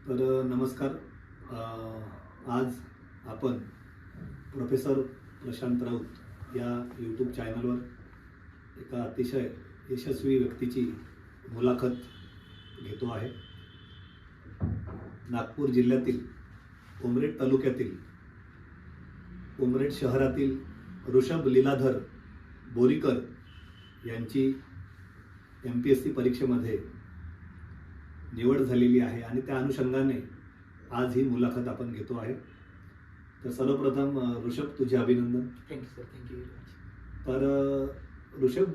नमस्कार. आज आपण प्रोफेसर प्रशांत राऊत या यूट्यूब चॅनलवर एका अतिशय यशस्वी व्यक्तीची मुलाखत घेतो आहे. नागपूर जिल्ह्यातील उमरेड तालुक्यातील उमरेड शहरातील ऋषभ लीलाधर बोरीकर यांची MPSC परीक्षेमध्ये निवड झालेली आहे आणि त्या अनुषंगाने आज ही मुलाखत आपण घेतो आहे. तर सर्वप्रथम ऋषभ, तुझे अभिनंदन. Thank you sir, thank you very much. तर ऋषभ,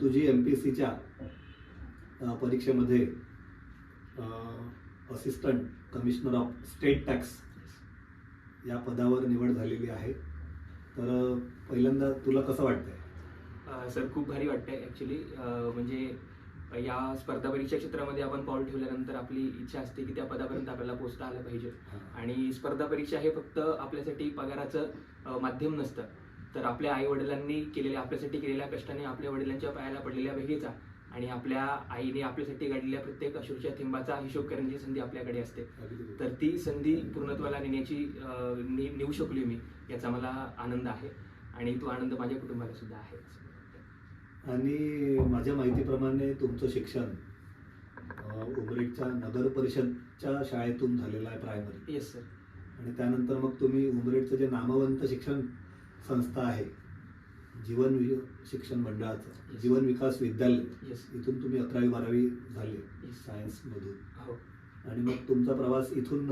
तुझी MPSCच्या परीक्षेमध्ये assistant commissioner of state tax या पदावर निवड झालेली आहे. तर पहिल्यांदा तुला कसं वाटतंय? सर खूप भारी वाटतंय ॲक्च्युली. म्हणजे या स्पर्धा परीक्षा क्षेत्रामध्ये आपण पाऊल ठेवल्यानंतर आपली इच्छा असते की त्या पदापर्यंत आपल्याला पोहोचता आलं पाहिजे. आणि स्पर्धा परीक्षा हे फक्त आपल्यासाठी पगाराचं माध्यम नसतं, तर आपल्या आई वडिलांनी केलेल्या, आपल्यासाठी केलेल्या कष्टाने आपल्या वडिलांच्या पायाला पडलेल्या भेगेचा आणि आपल्या आईने आपल्यासाठी काढलेल्या प्रत्येक अश्रूच्या थेंबाचा हिशोब करण्याची संधी आपल्याकडे असते. तर ती संधी पूर्णत्वाला नेऊ शकलो मी, याचा मला आनंद आहे आणि तो आनंद माझ्या कुटुंबाला सुद्धा आहे. आणि माझ्या माहितीप्रमाणे तुमचं शिक्षण उमरेडच्या नगर परिषदच्या शाळेतून झालेलं आहे, प्रायमरी. Yes sir. आणि त्यानंतर मग तुम्ही उमरेडचं जे नामवंत शिक्षण संस्था आहे, जीवन शिक्षण मंडळाचं जीवन विकास विद्यालय, इथून तुम्ही 11वी 12वी झाले सायन्समधून. हो. आणि मग तुमचा प्रवास इथून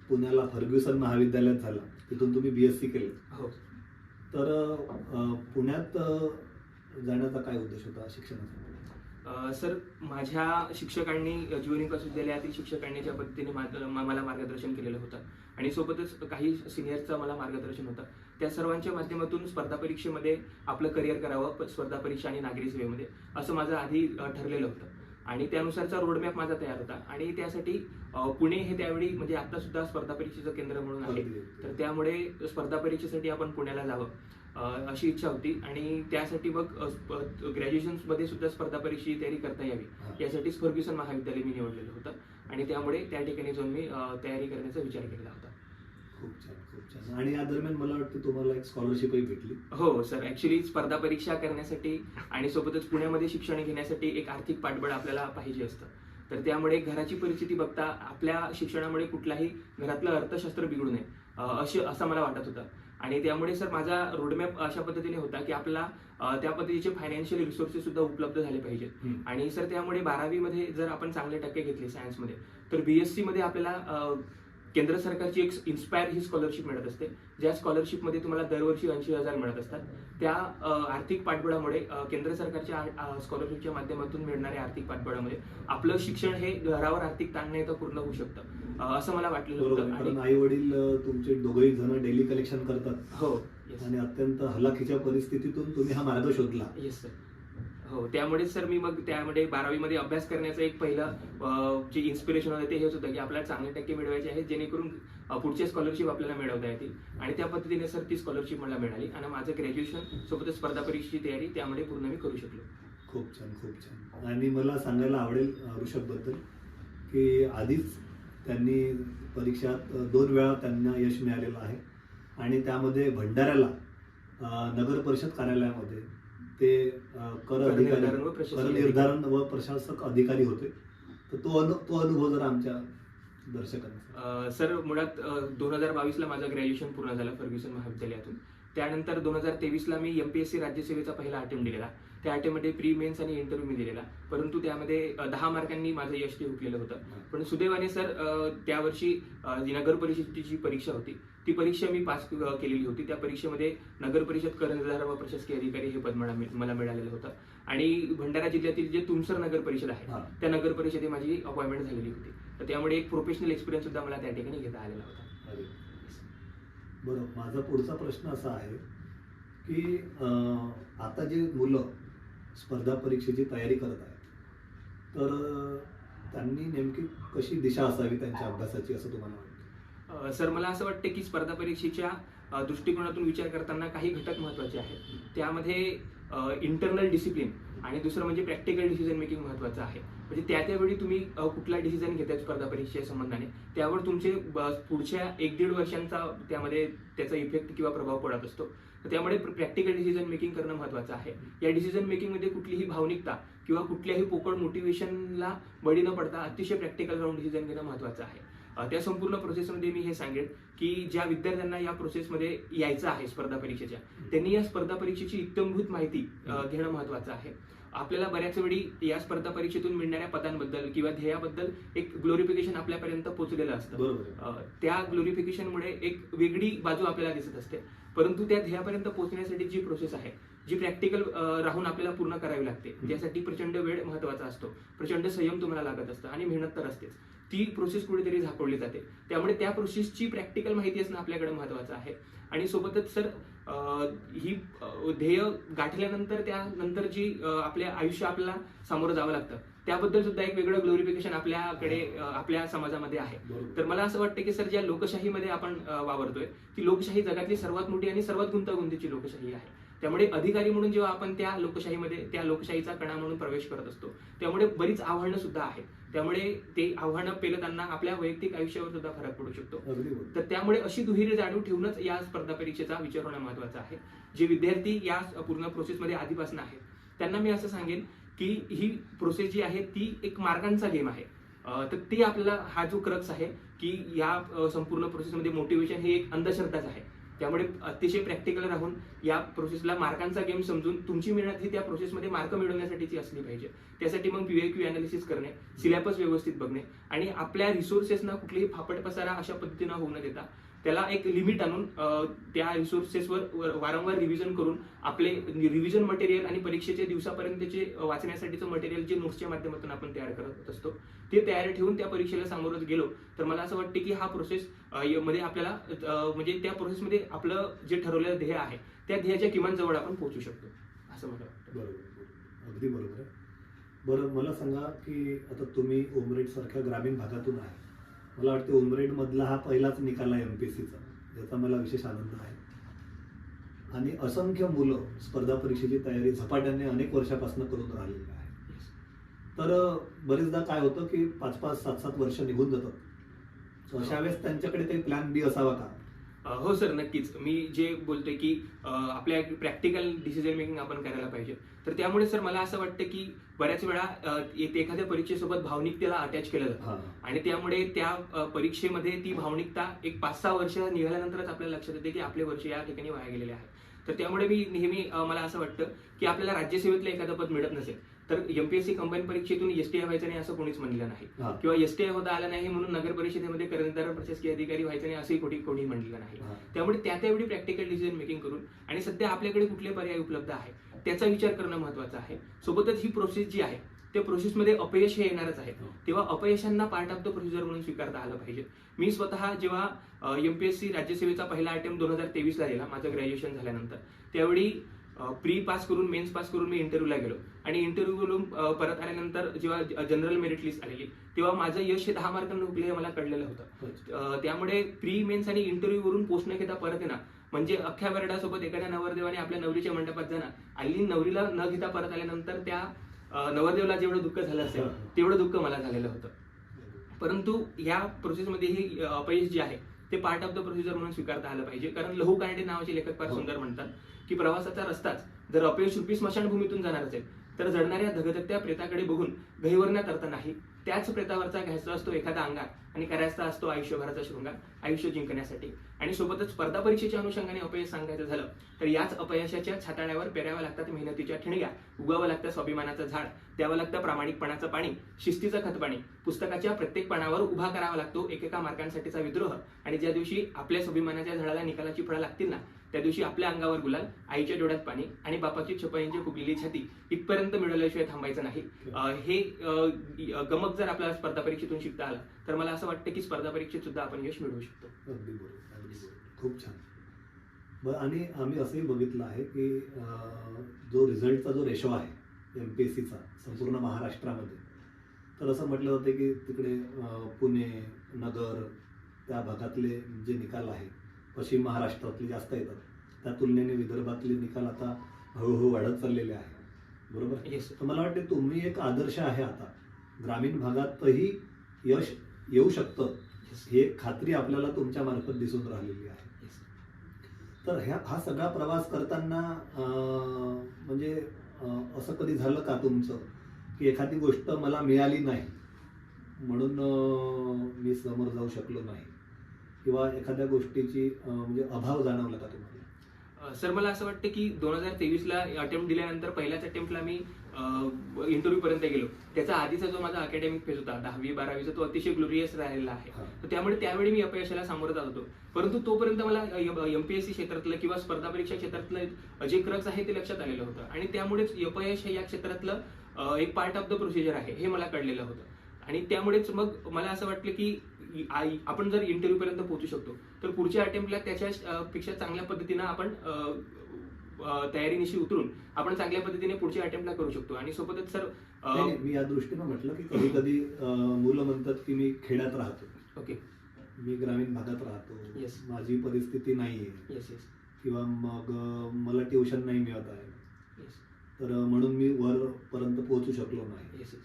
पुण्याला फर्ग्युसन महाविद्यालयात झाला, तिथून तुम्ही BSc केले. हो. तर पुण्यात जाण्याचा काय उद्देश होता शिक्षणाचा? सर, माझ्या शिक्षकांनी, जीवन विकास विद्यालयातील शिक्षकांनी ज्या पद्धतीने मला मार्गदर्शन केलेलं होतं आणि सोबतच काही सिनियरचं मला मार्गदर्शन होतं, त्या सर्वांच्या माध्यमातून स्पर्धा परीक्षेमध्ये आपलं करिअर करावं, स्पर्धा परीक्षा आणि नागरी सेवेमध्ये, असं माझं आधी ठरलेलं होतं. आणि त्यानुसारचा रोडमॅप माझा तयार होता. आणि त्यासाठी पुणे हे त्यावेळी, म्हणजे आता सुद्धा स्पर्धा परीक्षेचं केंद्र म्हणून आहे, तर त्यामुळे स्पर्धा परीक्षेसाठी आपण पुण्याला जावं अशी इच्छा होती. आणि त्यासाठी मग ग्रॅज्युएशनमध्ये सुद्धा स्पर्धा परीक्षेची तयारी करता यावी यासाठीच फर्ग्युसन महाविद्यालय मी निवडलेलं होतं. आणि त्यामुळे त्या ठिकाणी जाऊन मी तयारी करण्याचा विचार केलेला होता. खूप छान, खूप छान. आणि या दरम्यान मला वाटतं तुम्हाला एक स्कॉलरशिपही भेटली. हो सर. ॲक्च्युली स्पर्धा परीक्षा करण्यासाठी आणि सोबतच पुण्यामध्ये शिक्षण घेण्यासाठी एक आर्थिक पाठबळ आपल्याला पाहिजे असतं. तर त्यामुळे घराची परिस्थिती बघता आपल्या शिक्षणामुळे कुठलाही घरातलं अर्थशास्त्र बिघडू नये असं मला वाटत होतं. आणि त्यामुळे सर माझा रोडमॅप अशा पद्धतीने होता की आपल्याला त्या पद्धतीचे फायनान्शियल रिसोर्सेस सुद्धा उपलब्ध झाले पाहिजेत. आणि सर त्यामुळे 12वी जर आपण चांगले टक्के घेतले सायन्समध्ये, तर BSc मध्ये आपल्याला केंद्र सरकारची एक इन्स्पायर ही स्कॉलरशिप मिळत असते, ज्या स्कॉलरशिपमध्ये तुम्हाला दरवर्षी 80,000 मिळत असतात. त्या आर्थिक पाठबळामुळे, केंद्र सरकारच्या स्कॉलरशिपच्या माध्यमातून मिळणाऱ्या आर्थिक पाठबळामुळे आपलं शिक्षण हे घरावर आर्थिक ताण नाही तर पूर्ण होऊ शकतं असं मला वाटलेलं होतं. आणि आई वडील तुमचे दोघेही जण डेली कलेक्शन करतात. हो. आणि अत्यंत हलाखीच्या परिस्थितीतून तुम्ही हा मार्ग शोधला. Yes sir. हो. त्यामुळेच सर मी मग त्यामध्ये 12वी अभ्यास करण्याचं एक पहिलं जे इन्स्पिरेशन होतं ते हेच होतं की आपल्याला चांगले टक्के मिळवायचे आहेत, जेणेकरून पुढचे स्कॉलरशिप आपल्याला मिळवता येतील. आणि त्या पद्धतीने सर ती स्कॉलरशिप मला मिळाली आणि माझं ग्रॅज्युएशन सोबतच स्पर्धा परीक्षेची तयारी त्यामुळे पूर्ण मी करू शकलो. खूप छान, खूप छान. आणि मला सांगायला आवडेल ऋषभबद्दल की आधीच त्यांनी परीक्षात 2 वेळा त्यांना यश मिळालेलं आहे. आणि त्यामध्ये भंडाऱ्याला नगर परिषद कार्यालयामध्ये ते कर निर्धारण व प्रशासक अधिकारी होते. तर तो अनुभव जर आमच्या दर्शकांना. सर, मुळात 2022ला माझं ग्रॅज्युएशन पूर्ण झालं फर्ग्युसन महाविद्यालयातून. त्यानंतर 2023ला मी MPSC राज्यसेवेचा पहिला अटेम्प्ट दिलेला. त्या अटेम्प्टमध्ये प्री मेन्स आणि इंटरव्ह्यू मी दिलेला, परंतु त्यामध्ये 10 मार्कांनी माझं यश ते हुकलेलं होतं. पण सुदैवाने सर त्यावर्षी जी नगर परिषदेची परीक्षा होती ती परीक्षा मी पास केलेली होती. त्या परीक्षेमध्ये नगर परिषद कर निर्धारण व प्रशासकीय अधिकारी हे पद मला मिळालेलं होतं. आणि भंडारा जिल्ह्यातील जे तुमसर नगर परिषद आहे त्या नगर परिषदेत माझी अपॉइंटमेंट झालेली होती. तर त्यामुळे एक प्रोफेशनल एक्सपिरियन्स सुद्धा मला त्या ठिकाणी घेता आलेला होता. बरं, माझा पुढचा प्रश्न असा आहे की आता जे मुलं स्पर्धा परीक्षेची तयारी करत आहेत, तर त्यांनी नेमकी कशी दिशा असावी त्यांच्या अभ्यासाची असं तुम्हाला वाटतं? सर, मला असं वाटतं की स्पर्धा परीक्षेच्या दृष्टिकोनातून विचार करताना काही घटक महत्त्वाचे आहेत. त्यामध्ये इंटरनल डिसिप्लिन आणि दुसरं म्हणजे प्रॅक्टिकल डिसिजन मेकिंग महत्त्वाचं आहे. म्हणजे त्यावेळी तुम्ही कुठला डिसिजन घेताय स्पर्धा परीक्षेच्या संबंधाने त्यावर तुमचे पुढच्या 1-1.5 वर्षांचा त्यामध्ये त्याचा इफेक्ट किंवा प्रभाव पडत असतो. तर त्यामुळे प्रॅक्टिकल डिसिजन मेकिंग करणं महत्त्वाचं आहे. या डिसिजन मेकिंगमध्ये कुठलीही भावनिकता किंवा कुठल्याही पोकळ मोटिवेशनला बळी न पडता अतिशय प्रॅक्टिकल राहून डिसिजन घेणं महत्त्वाचं आहे. त्या संपूर्ण प्रोसेसमध्ये मी हे सांगेन की ज्या विद्यार्थ्यांना या प्रोसेसमध्ये यायचं आहे स्पर्धा परीक्षेच्या, त्यांनी या स्पर्धा परीक्षेची इत्थंभूत माहिती घेणं महत्त्वाचं आहे. आपल्याला बऱ्याच वेळी या स्पर्धा परीक्षेतून मिळणाऱ्या पदांबद्दल किंवा ध्येयाबद्दल एक ग्लोरिफिकेशन आपल्यापर्यंत पोहोचलेलं असतं. त्या ग्लोरिफिकेशनमुळे एक वेगळी बाजू आपल्याला दिसत असते. परंतु त्या ध्येयापर्यंत पोहोचण्यासाठी जी प्रोसेस आहे, जी प्रॅक्टिकल राहून आपल्याला पूर्ण करावी लागते, त्यासाठी प्रचंड वेळ महत्त्वाचा असतो, प्रचंड संयम तुम्हाला लागत असतं आणि मेहनत तर असतेच. ती प्रोसेस कुठेतरी झाकोळली जाते. त्यामुळे त्या प्रोसेसची प्रॅक्टिकल माहिती असणं आपल्याकडे महत्त्वाचं आहे. आणि सोबतच सर ही ध्येय गाठल्यानंतर त्यानंतर जी आपल्या आयुष्य आपल्याला सामोरं जावं लागतं त्याबद्दल सुद्धा एक वेगळं ग्लोरिफिकेशन आपल्याकडे आपल्या समाजामध्ये आहे. तर मला असं वाटतं की सर ज्या लोकशाहीमध्ये आपण वावरतोय ती लोकशाही जगातली सर्वात मोठी आणि सर्वात गुंतागुंतीची लोकशाही आहे. त्यामुळे अधिकारी म्हणून जेव्हा आपण त्या लोकशाहीमध्ये त्या लोकशाहीचा कणा म्हणून प्रवेश करत असतो त्यामुळे बरीच आव्हानं सुद्धा आहेत. त्यामुळे ते आव्हानं पेलताना आपल्या वैयक्तिक आयुष्यावर सुद्धा फरक पडू शकतो. तर त्यामुळे अशी दुहेरी जाणीव ठेवूनच या स्पर्धा परीक्षेचा विचार होणं महत्त्वाचं आहे. जे विद्यार्थी या पूर्ण प्रोसेसमध्ये आधीपासून आहेत त्यांना मी असं सांगेन की ही प्रोसेस जी आहे ती एक मार्गांचा गेम आहे. तर ती आपल्याला हा जो क्रक्स आहे की या संपूर्ण प्रोसेसमध्ये मोटिवेशन हे एक अंधश्रद्धाच आहे. त्यामुळे अतिशय प्रॅक्टिकल राहून या प्रोसेसला मार्कांचा गेम समजून तुमची मेहनत ही त्या प्रोसेसमध्ये मार्क मिळवण्यासाठीची असली पाहिजे. त्यासाठी मग PYQ अनालिसिस करणे, सिलेबस व्यवस्थित बघणे आणि आपल्या रिसोर्सेसना कुठलीही फापट पसारा अशा पद्धतीनं होऊ न देता त्याला एक लिमिट आणून त्या रिसोर्सेसवर वारंवार रिव्हिजन करून आपले रिव्हिजन मटेरियल आणि परीक्षेच्या दिवसापर्यंतचे वाचण्यासाठीचं मटेरियल जे नोट्सच्या माध्यमातून आपण तयार करत असतो ते तयार ठेवून त्या परीक्षेला सामोरच गेलो तर मला असं वाटतं की हा प्रोसेस मध्ये आपल्याला म्हणजे त्या प्रोसेसमध्ये आपलं जे ठरवलेलं ध्येय आहे त्या ध्येयाच्या किमान जवळ आपण पोहोचू शकतो असं मला वाटतं. बरोबर, अगदी बरोबर आहे. बरं, मला सांगा की आता तुम्ही उमरेड सारख्या ग्रामीण भागातून आहे. मला वाटतं उमरेड मधला हा पहिलाच निकाल आहे MPSCचा, याचा मला विशेष आनंद आहे. आणि असंख्य मुलं स्पर्धा परीक्षेची तयारी झपाट्याने अनेक वर्षापासून करून राहिलेली आहे. तर बरेचदा काय होतं की 5-5, 7-7 वर्ष निघून जातात. अशा वेळेस त्यांच्याकडे काही प्लॅन बी असावा का? हो सर, नक्कीच. मी जे बोलतोय की आपल्या प्रॅक्टिकल डिसिजन मेकिंग आपण करायला पाहिजे. तर त्यामुळे सर मला असं वाटतं की बऱ्याच वेळा एखाद्या परीक्षेसोबत भावनिकतेला अटॅच केलं जातं आणि त्यामुळे त्या परीक्षेमध्ये ती भावनिकता एक 5-6 वर्ष निघाल्यानंतरच आपल्याला लक्षात येते की आपले वर्ष या ठिकाणी वाया गेलेले आहेत. तर त्यामुळे मी नेहमी मला असं वाटतं की आपल्याला राज्यसेवेतलं एखादं पद मिळत नसेल तर MPSC कंबाईन परीक्षेतून STI व्हायचं नाही असं कोणीच म्हणलेलं नाही किंवा STI होता आला नाही म्हणून नगर परिषदेमध्ये कर्णधार प्रशासकीय अधिकारी व्हायचं नाही असंही कोणी म्हणलेलं नाही. त्यामुळे त्यावेळी प्रॅक्टिकल डिसिजन मेकिंग करून आणि सध्या आपल्याकडे कुठले पर्याय उपलब्ध आहे त्याचा विचार करणं महत्त्वाचं आहे. सोबतच ही प्रोसेस जी आहे त्या प्रोसेसमध्ये अपयश हे येणारच आहे. तेव्हा अपयशांना पार्ट ऑफ द प्रोसिजर म्हणून स्वीकारता आलं पाहिजे. मी स्वतः जेव्हा MPSC राज्यसेवेचा पहिला अटेम्प्ट 2023 ला दिला माझं ग्रॅज्युएशन झाल्यानंतर, त्यावेळी प्री पास करून मेन्स पास करून मी इंटरव्ह्यूला गेलो आणि इंटरव्ह्यूवरून परत आल्यानंतर जेव्हा जनरल मेरिट लिस्ट आलेली तेव्हा माझं यश हे 10 मार्कांनी हुकले हे मला कळलेलं होतं. त्यामुळे प्री मेन्स आणि इंटरव्ह्यूवरून पोस्ट न घेता परत येणार म्हणजे अख्ख्या वर्डासोबत एखाद्या नवरदेवाने आपल्या नवरीच्या मंडपात जाणार, आली नवरीला न घेता परत आल्यानंतर त्या नवरदेवाला जेवढं दुःख झालं असेल तेवढं दुःख मला झालेलं होतं. परंतु या प्रोसेसमध्ये ही अपयश जे आहे ते पार्ट ऑफ द प्रोसिजर म्हणून स्वीकारता आलं पाहिजे. कारण लहू कानडे नावाचे लेखक फार सुंदर म्हणतात की प्रवासाचा रस्ताच जर अपयश रूपी स्मशानभूमीतून जाणार असेल तर जडणाऱ्या धगधगत्या प्रेताकडे बघून गहिवरण्यात अर्थ नाही. त्याच प्रेतावरचा घ्यायचा असतो एखादा अंगार आणि करायचा असतो आयुष्यभराचा शृंगार आयुष्य जिंकण्यासाठी. आणि सोबतच स्पर्धा परीक्षेच्या अनुषंगाने अपयश सांगायचं झालं तर याच अपयशाच्या छाताळ्यावर पेराव्या लागतात मेहनतीच्या ठिणग्या, उगावं लागतं स्वाभिमानाचं झाड, द्यावं लागतं प्रामाणिकपणाचं पाणी, शिस्तीचं खतपाणी, पुस्तकाच्या प्रत्येक पानावर उभा करावा लागतो एकेका मार्कांसाठीचा विद्रोह. आणि ज्या दिवशी आपल्या स्वाभिमानाच्या झाडाला निकालाची फळं लागतील ना त्या दिवशी आपल्या अंगावर गुलाल, आईच्या डोळ्यात पाणी आणि बापाची छपाईंची फुगलेली छाती इथपर्यंत मिळवल्याशिवाय थांबायचं नाही. हे गमक जर आपल्याला स्पर्धा परीक्षेतून शिकता आलं तर मला असं वाटतं की स्पर्धा परीक्षेत सुद्धा आपण यश मिळवू शकतो. अगदी बरोबर, अगदी बरोबर, खूप छान. बरं, आणि आम्ही असंही बघितलं आहे की जो रिझल्टचा जो रेशो आहे MPSCचा संपूर्ण महाराष्ट्रामध्ये, तर असं म्हटलं जातं की तिकडे पुणे, नगर त्या भागातले जे निकाल आहे पश्चिम महाराष्ट्रातले जास्त येतात. त्या तुलनेने विदर्भातले निकाल आता हळूहळू वाढत चाललेले आहे, बरोबर. येस तर मला वाटते तुम्ही एक आदर्श आहे. आता ग्रामीण भागातही यश येऊ शकतं ही एक खात्री आपल्याला तुमच्या मार्फत दिसून राहिलेली आहे. तर हा सगळा प्रवास करताना म्हणजे असं कधी झालं का तुमचं की एखादी गोष्ट मला मिळाली नाही म्हणून मी समोर जाऊ शकलो नाही, किंवा एखाद्या गोष्टीची म्हणजे अभाव जाणवला का तुम्हाला? सर मला असं वाटतं की 2023ला अटेम्प्ट दिल्यानंतर पहिल्याच अटेम्प्टला मी इंटरव्ह्यू पर्यंत गेलो. त्याचा आधीचा जो माझा अकॅडमिक फेज होता 10वी-12वीचा तो अतिशय ग्लोरियस राहिलेला आहे. तर त्यामुळे त्यावेळी मी अपयशाला सामोरं जात होतो. परंतु तोपर्यंत मला एमपीएससी क्षेत्रातलं किंवा स्पर्धा परीक्षा क्षेत्रातलं जे क्रक्स आहे ते लक्षात आलेलं होतं आणि त्यामुळेच अपयश हे या क्षेत्रातलं एक पार्ट ऑफ द प्रोसिजर आहे हे मला कळलेलं होतं. आणि त्यामुळेच मग मला असं वाटलं की आपण जर इंटरव्ह्यू पर्यंत पोहोचू शकतो तर पुढच्या अटेम्प्टला त्याच्या पेक्षा चांगल्या पद्धतीनं आपण तयारीनिशी उतरून आपण चांगल्या पद्धतीने पुढच्या अटेम्प्टला करू शकतो. आणि सोबतच सर नाही, मी या दृष्टीनं म्हटलं की कधी कधी मुलं म्हणतात की मी खेड्यात राहतो, ओके, मी ग्रामीण भागात राहतो, Yes. माझी परिस्थिती नाहीये, येस येस किंवा मग मला ट्युशन नाही मिळत आहे, येस तर म्हणून मी वरपर्यंत पोहोचू शकलो नाही. येस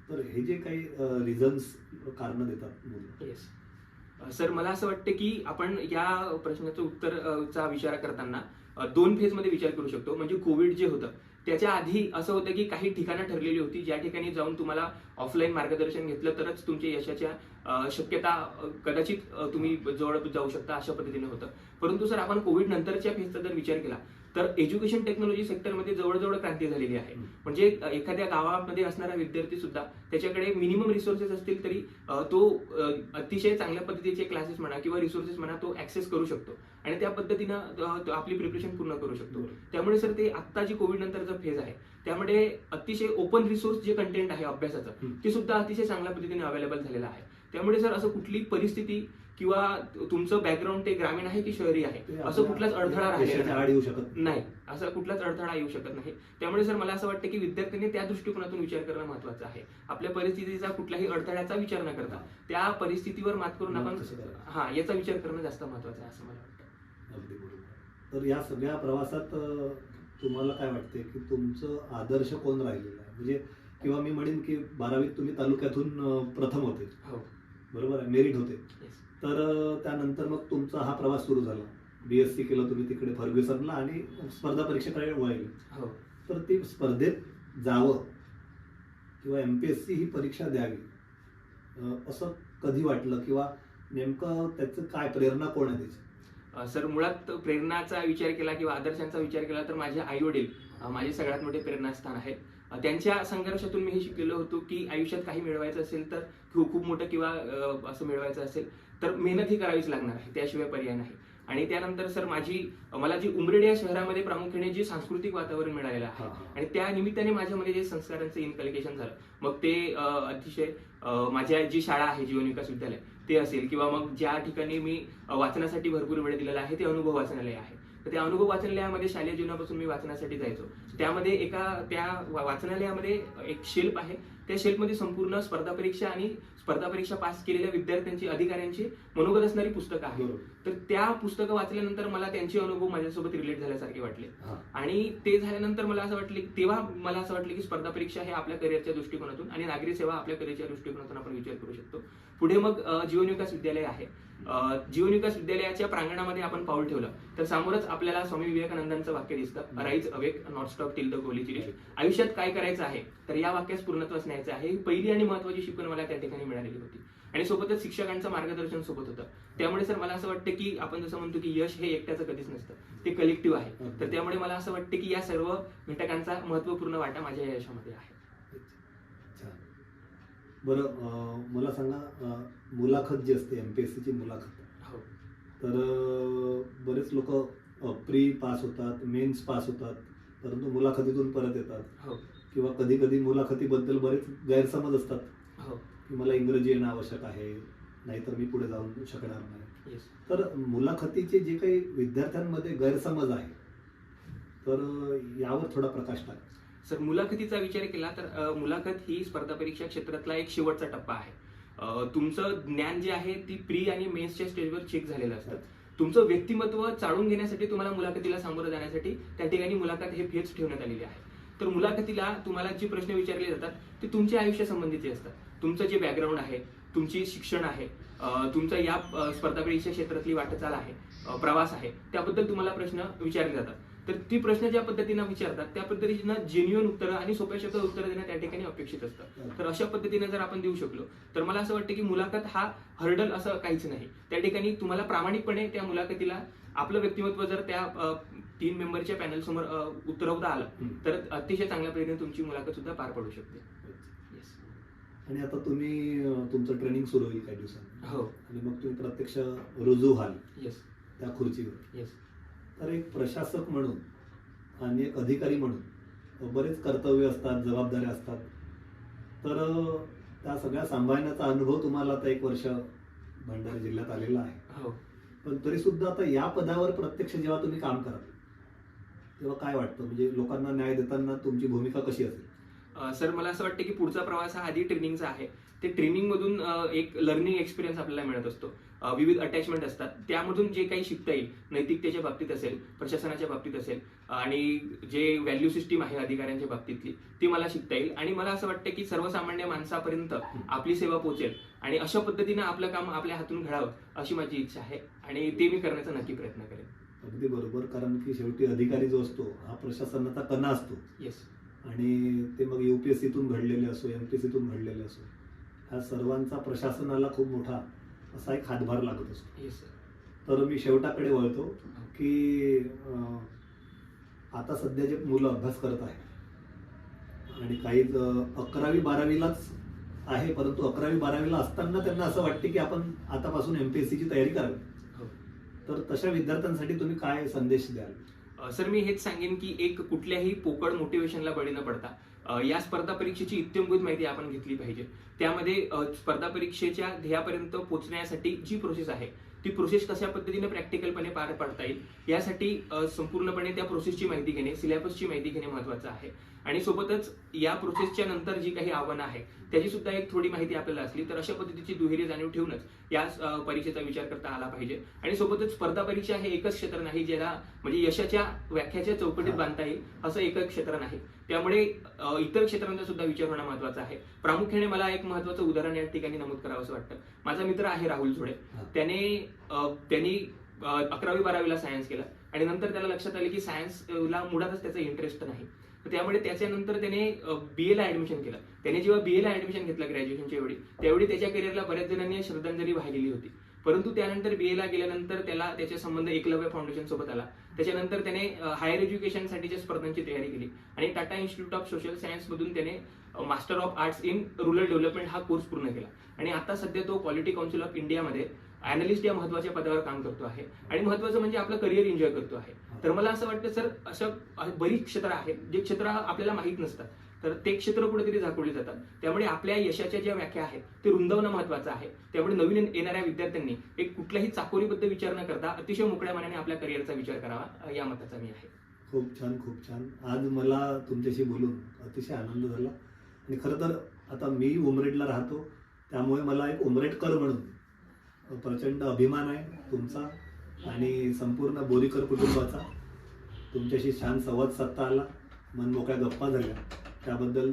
तर हे जे काही रिझन्स कारण देतात मुलं, येस सर मला असं वाटतं की आपण या प्रश्नाचं उत्तरचा विचार करताना 2 फेजमध्ये विचार करू शकतो. म्हणजे कोविड जे होतं त्याच्या आधी असं होतं की काही ठिकाणं ठरलेली होती ज्या ठिकाणी जाऊन तुम्हाला ऑफलाईन मार्गदर्शन घेतलं तरच तुमच्या यशाच्या शक्यता कदाचित तुम्ही जवळ जाऊ शकता अशा पद्धतीने होतं. परंतु सर आपण कोविड नंतरच्या फेजचा जर विचार केला तर एज्युकेशन टेक्नॉलॉजी सेक्टरमध्ये जवळजवळ क्रांती झालेली आहे. म्हणजे एखाद्या गावामध्ये असणारा विद्यार्थी सुद्धा त्याच्याकडे मिनिमम रिसोर्सेस असतील तरी तो अतिशय चांगल्या पद्धतीचे क्लासेस म्हणा किंवा रिसोर्सेस म्हणा तो ऍक्सेस करू शकतो आणि त्या पद्धतीनं आपली प्रिपरेशन पूर्ण करू शकतो. त्यामुळे सर ते आत्ता जी कोविड नंतरचा फेज आहे त्यामध्ये अतिशय ओपन रिसोर्स जे कंटेंट आहे अभ्यासाचं ते सुद्धा अतिशय चांगल्या पद्धतीने अवेलेबल झालेलं आहे. त्यामुळे सर असं कुठली परिस्थिती किंवा तुमचं बॅकग्राऊंड ते ग्रामीण आहे की शहरी आहे असं कुठलाच अडथळा राहिलेला येऊ शकत नाही, असा कुठलाच अडथळा येऊ शकत नाही. त्यामुळे सर मला असं वाटतं की विद्यार्थ्यांनी त्या दृष्टिकोनातून विचार करणं महत्त्वाचं आहे. आपल्या परिस्थितीचा कुठल्याही अडथळ्याचा विचार न करता त्या परिस्थितीवर मात करून आपण याचा विचार करणं जास्त महत्त्वाचं आहे असं मला वाटतं. अगदी बरोबर. तर या सगळ्या प्रवासात तुम्हाला काय वाटते की तुमचं आदर्श कोण राहिलेलं आहे? म्हणजे किंवा मी म्हणेन की 12वीत तुम्ही तालुक्यातून प्रथम होते, हो बरोबर आहे, मेरिट होते. येस तर त्यानंतर मग तुमचा हा प्रवास सुरू झाला. BSc केलं तुम्ही तिकडे फर्ग्युसनला आणि स्पर्धा परीक्षेकडे वळले. हो तर ती स्पर्धेत जावं किंवा MPSC ही परीक्षा द्यावी असं कधी वाटलं, किंवा नेमकं त्याचं काय प्रेरणा कोण आहे त्याची? सर मुळात प्रेरणाचा विचार केला किंवा आदर्शांचा विचार केला तर माझे आई वडील माझे सगळ्यात मोठे प्रेरणास्थान आहेत. त्यांच्या संघर्षातून मी हे शिकलेलो होतो की आयुष्यात काही मिळवायचं असेल तर खूप मोठं किंवा असं मिळवायचं असेल तर मेहनत ही करावीच लागणार आहे, त्याशिवाय पर्याय नाही. आणि त्यानंतर सर मला जी उमरेड या शहरामध्ये प्रामुख्याने जे सांस्कृतिक वातावरण मिळालेलं आहे आणि त्या निमित्ताने माझ्यामध्ये जे संस्कारांचं इनकल्केशन झालं मग ते अतिशय माझ्या जी शाळा आहे जीवन विकास विद्यालय ते असेल किंवा मग ज्या ठिकाणी मी वाचनासाठी भरपूर वेळ दिलेला आहे ते अनुभव वाचनालय आहे. तर त्या अनुभव वाचनालयामध्ये शालेय जीवनापासून मी वाचनासाठी जायचो. त्यामध्ये त्या वाचनालयामध्ये एक शेल्फ आहे, त्या शेल्फमध्ये संपूर्ण स्पर्धा परीक्षा आणि स्पर्धा परीक्षा पास केलेल्या विद्यार्थ्यांची अधिकाऱ्यांची मनोगत असणारी पुस्तकं आहेत. तर त्या पुस्तकं वाचल्यानंतर मला त्यांचे अनुभव माझ्यासोबत रिलेट झाल्यासारखे वाटले आणि ते झाल्यानंतर मला असं वाटलं की स्पर्धा परीक्षा हे आपल्या करिअरच्या दृष्टिकोनातून आणि नागरी सेवा आपल्या करिअरच्या दृष्टिकोनातून आपण विचार करू शकतो. पुढे मग जीवन विकास विद्यालय आहे. जीवन विकास विद्यालयाच्या प्रांगणामध्ये आपण पाऊल ठेवलं तर समोरच आपल्याला स्वामी विवेकानंदांचं वाक्य दिसतं, rise awake not stop till the goal is reached. आयुष्यात काय करायचं आहे तर या वाक्यास पूर्णत्वास न्यायचं आहे. ही पहिली आणि महत्त्वाची शिकवण मला त्या ठिकाणी मिळालेली होती आणि सोबतच शिक्षकांचं मार्गदर्शन सोबत होतं. त्यामुळे सर मला असं वाटतं की आपण जसं म्हणतो की यश हे एकट्याचं कधीच नसतं, ते कलेक्टिव्ह आहे. तर त्यामुळे मला असं वाटतं की या सर्व घटकांचा महत्त्वपूर्ण वाटा माझ्या या यशामध्ये आहे. बरं, मला सांगा, मुलाखत जी असते MPSCची मुलाखत, हो तर बरेच लोक प्री पास होतात, मेन्स पास होतात, परंतु मुलाखतीतून परत येतात. हो किंवा कधी कधी मुलाखतीबद्दल बरेच गैरसमज असतात. हो की मला इंग्रजी येणं आवश्यक आहे, नाहीतर मी पुढे जाऊन शकणार नाही. येस तर मुलाखतीचे जे काही विद्यार्थ्यांमध्ये गैरसमज आहे तर यावर थोडा प्रकाश टाका. सर मुलाखतीचा विचार केला तर मुलाखत ही स्पर्धा परीक्षा क्षेत्रातला एक शेवटचा टप्पा आहे. तुमचं ज्ञान जे आहे ती प्री आणि मेन्सच्या स्टेजवर चेक झालेलं असतं. तुमचं व्यक्तिमत्व चाळून घेण्यासाठी तुम्हाला मुलाखतीला सामोरं जाण्यासाठी त्या ठिकाणी मुलाखत हे फेज ठेवण्यात आलेली आहे. तर मुलाखतीला तुम्हाला जे प्रश्न विचारले जातात ते तुमच्या आयुष्यासंबंधीचे असतात. तुमचं जे बॅकग्राऊंड आहे, तुमची शिक्षण आहे, तुमचं या स्पर्धा परीक्षा क्षेत्रातली वाटचाल आहे, प्रवास आहे, त्याबद्दल तुम्हाला प्रश्न विचारले जातात. तर ती प्रश्न ज्या पद्धतीनं विचारतात त्या पद्धतीनं जेन्युअन उत्तरं आणि सोप्या शब्दात उत्तरं देणं त्या ठिकाणी अपेक्षित असतं. तर अशा पद्धतीने जर आपण देऊ शकलो तर मला असं वाटतं की मुलाखत हा हर्डल असं काहीच नाही. त्या ठिकाणी तुम्हाला प्रामाणिकपणे त्या मुलाखतीला आपलं व्यक्तिमत्व जर त्या 3 मेंबरच्या पॅनल समोर उतरवता आलं तर अतिशय चांगल्या पद्धतीने तुमची मुलाखत सुद्धा पार पडू शकते. Yes. आणि आता तुम्ही तुमचं ट्रेनिंग सुरू होईल काही दिवसांनी, हो. आणि मग तुम्ही प्रत्यक्ष रुजू व्हाल येस. त्या खुर्चीवर. येस. तर एक प्रशासक म्हणून आणि एक अधिकारी म्हणून बरेच कर्तव्य असतात, जबाबदाऱ्या असतात. तर त्या सगळ्या सांभाळण्याचा अनुभव तुम्हाला आता 1 वर्ष भंडारा जिल्ह्यात आलेला आहे. हो. पण तरी सुद्धा आता या पदावर प्रत्यक्ष जेव्हा तुम्ही काम कराल तेव्हा काय वाटतं, म्हणजे लोकांना न्याय देताना तुमची भूमिका कशी असेल? सर मला असं वाटतं की पुढचा प्रवास हा आधी ट्रेनिंगचा आहे. ते ट्रेनिंगमधून एक लर्निंग एक्सपिरियन्स आपल्याला मिळत असतो. विविध अटॅचमेंट असतात, त्यामधून जे काही शिकता येईल, नैतिकतेच्या बाबतीत असेल, प्रशासनाच्या बाबतीत असेल, आणि जे व्हॅल्यू सिस्टीम आहे अधिकाऱ्यांच्या बाबतीतली ती मला शिकता येईल. आणि मला असं वाटतं की सर्वसामान्य माणसापर्यंत आपली सेवा पोहोचेल आणि अशा पद्धतीनं आपलं काम आपल्या हातून घडावं अशी माझी इच्छा आहे आणि ते मी करण्याचा नक्की प्रयत्न करेन. अगदी बरोबर, कारण की शेवटी अधिकारी जो असतो हा प्रशासनाचा कणा असतो. येस. आणि ते मग UPSCतून घडलेले असो, MPSCतून घडलेले असो, ह्या सर्वांचा प्रशासनाला खूप मोठा असा एक हातभार लागत असतो. येस. तर मी शेवटाकडे वळतो की आता सध्या जे मुलं अभ्यास करत आहेत आणि काही 11वी-12वीलाच आहे, परंतु 11वी-12वीला असताना त्यांना असं वाटते की आपण आतापासून MPSCची तयारी करावी. हो. तर तशा विद्यार्थ्यांसाठी तुम्ही काय संदेश द्याल? सर मी हेच सांगेन की एक कुठल्याही पोकळ मोटिवेशनला बळी न पडता या स्पर्धा परीक्षेची इत्यंभूत माहिती आपण घेतली पाहिजे. त्यामध्ये स्पर्धा परीक्षेच्या ध्येयापर्यंत पोहोचण्यासाठी जी प्रोसेस आहे ती प्रोसेस कशा पद्धतीने प्रॅक्टिकलपणे पार पाडता येईल यासाठी संपूर्णपणे त्या प्रोसेसची माहिती घेणे, सिलेबसची माहिती घेणे महत्त्वाचं आहे. आणि सोबतच या प्रोसेसच्या नंतर जी काही आव्हानं आहे त्याची सुद्धा एक थोडी माहिती आपल्याला असली तर अशा पद्धतीची दुहेरी जाणीव ठेवूनच या परीक्षेचा विचार करता आला पाहिजे. आणि सोबतच स्पर्धा परीक्षा हे एकच क्षेत्र नाही ज्याला म्हणजे यशाच्या व्याख्याच्या चौकटीत बांधता येईल असं एकच क्षेत्र नाही. त्यामुळे इतर क्षेत्रांचा सुद्धा विचार होणं महत्त्वाचं आहे. प्रामुख्याने मला एक महत्त्वाचं उदाहरण या ठिकाणी नमूद करावं असं वाटतं. माझा मित्र आहे राहुल झोडे. त्यांनी 11वी-12वीला सायन्स केलं आणि नंतर त्याला लक्षात आलं की सायन्सला मुळातच त्याचा इंटरेस्ट नाही. त्यामुळे त्याच्यानंतर त्याने BA ला ऍडमिशन केलं. त्याने जेव्हा BA ला ऍडमिशन घेतलं ग्रॅज्युएशनच्या वेळी त्यावेळी त्याच्या करिअरला बऱ्याच जणांनी श्रद्धांजली वाहिलेली होती. परंतु त्यानंतर BA ला गेल्यानंतर त्याला त्याच्या संबंध एकलव्य फाउंडेशन सोबत आला. त्याच्यानंतर त्याने हायर एज्युकेशनसाठीच्या स्पर्धांची तयारी केली आणि Tata institute of social science मधून त्याने master of arts in rural development हा कोर्स पूर्ण केला. आणि आता सध्या तो क्वालिटी काउन्सिल ऑफ इंडियामध्ये अॅनालिस्ट या महत्त्वाच्या पदावर काम करतो आहे. आणि महत्त्वाचं म्हणजे आपलं करिअर एन्जॉय करतो आहे. तर मला असं वाटतं सर अशा बरीच क्षेत्र आहेत जे क्षेत्र आपल्याला माहीत नसतात तर ते क्षेत्र कुठेतरी झाकोळली जातात. त्यामुळे आपल्या यशाच्या ज्या व्याख्या आहेत ते रुंदावणं महत्त्वाचं आहे. त्यामुळे नवीन येणाऱ्या विद्यार्थ्यांनी एक कुठलाही चाकोरीबद्ध विचार न करता अतिशय मोकळ्या मनाने आपल्या करिअरचा विचार करावा या मताचा मी आहे. खूप छान, खूप छान. आज मला तुमच्याशी बोलून अतिशय आनंद झाला. आणि खरं तर आता मी उमरेडला राहतो त्यामुळे मला एक उमरेडकर म्हणून प्रचंड अभिमान आहे तुमचा आणि संपूर्ण बोरीकर कुटुंबाचा. तुमच्याशी छान संवाद साधता आला, मनमोकळ्या गप्पा झाल्या, त्याबद्दल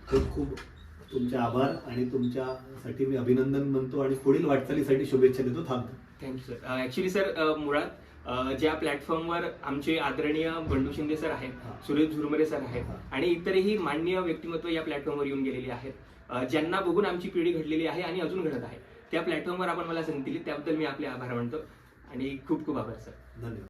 खूप खूप तुमचे आभार आणि तुमच्यासाठी मी अभिनंदन म्हणतो आणि पुढील वाटचालीसाठी शुभेच्छा देतो. थांबतो. Thank you sir. ऍक्च्युली सर मुळात ज्या प्लॅटफॉर्मवर आमचे आदरणीय बंडू शिंदे सर आहेत, सुरेश झुरमरे सर आहेत आणि इतरही माननीय व्यक्तिमत्व या प्लॅटफॉर्मवर येऊन गेलेली आहेत, ज्यांना बघून आमची पिढी घडलेली आहे आणि अजून घडत आहे, त्या प्लॅटफॉर्मवर आपण मला संधी दिली त्याबद्दल मी आपले आभार मानतो आणि खूप खूप आभार सर. धन्यवाद.